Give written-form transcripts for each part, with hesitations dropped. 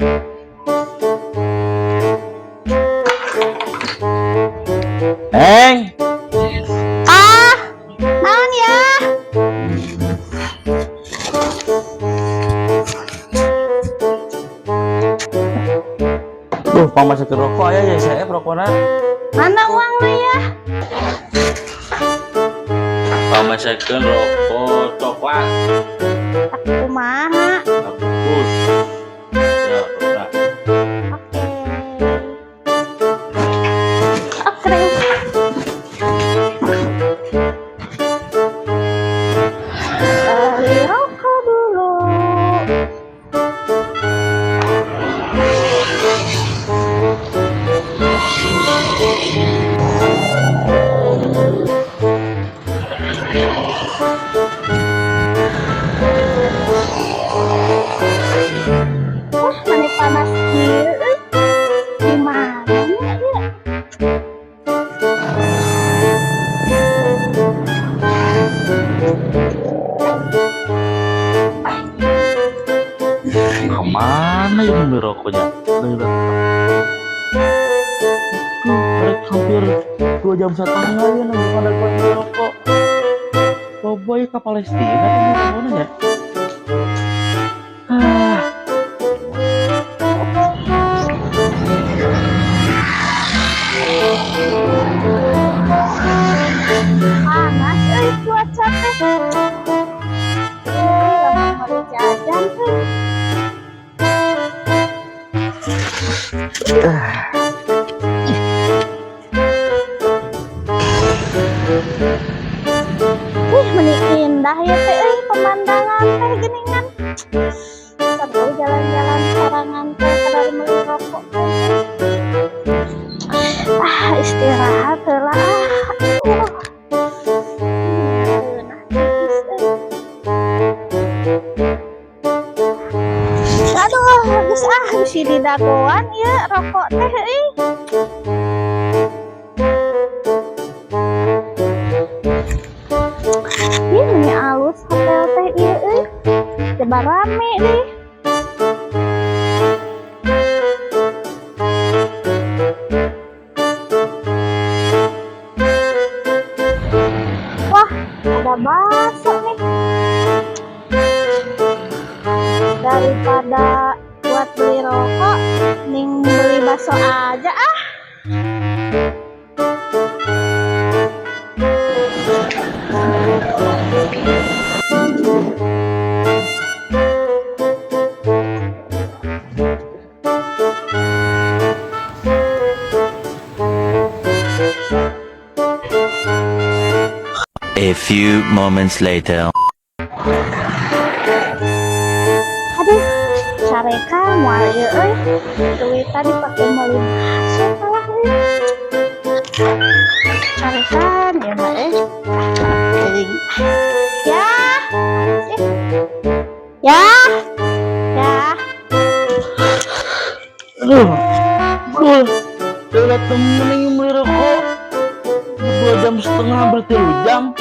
Ah, naon ya? Duh, pamasakin rokok aja ya saya rokoknya. Mana uangnya ya? Pamasakin rokok coklat. Kumaha? Bagus. Ya, udah. Oke. Beli rokok dulu. Wah, mana panas gitu. Gimana ya? Kemana ya beli rokoknya? Hampir 2 jam setengah ya nunggu pada beli rokok. Boboy ke Palestina kan rokoknya ya? Panas cuaca teh. Lama mau jajan teh. Menik indah ya teh pemandangan teh geningan. Seru jalan-jalan sorangan teh kadar meuli rokok teh. Istirahat heula. Aduh, geus geus di dagoan ya rokok teh ini alus hotel teh ieu coba rame deh. Wah, ada bakso nih. Daripada buat beli rokok, mending beli bakso aja ah. A few moments later. Aduh, careka moal ieu euy. Duit tadi pakai meuli bakso kalah euy. Carekan ya mah teuing. Ya. Ya. Ya. Aduh, udah temen yang beli rokok 2 jam setengah hampir 3 jam.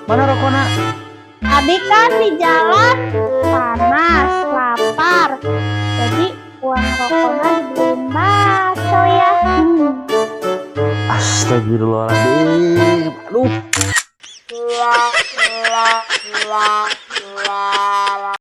Mana rokoknya? Abi kan di jalan panas, lapar. Jadi uang rokoknya dibeliin bakso ya. Astagfirullahaladzim. Aduh.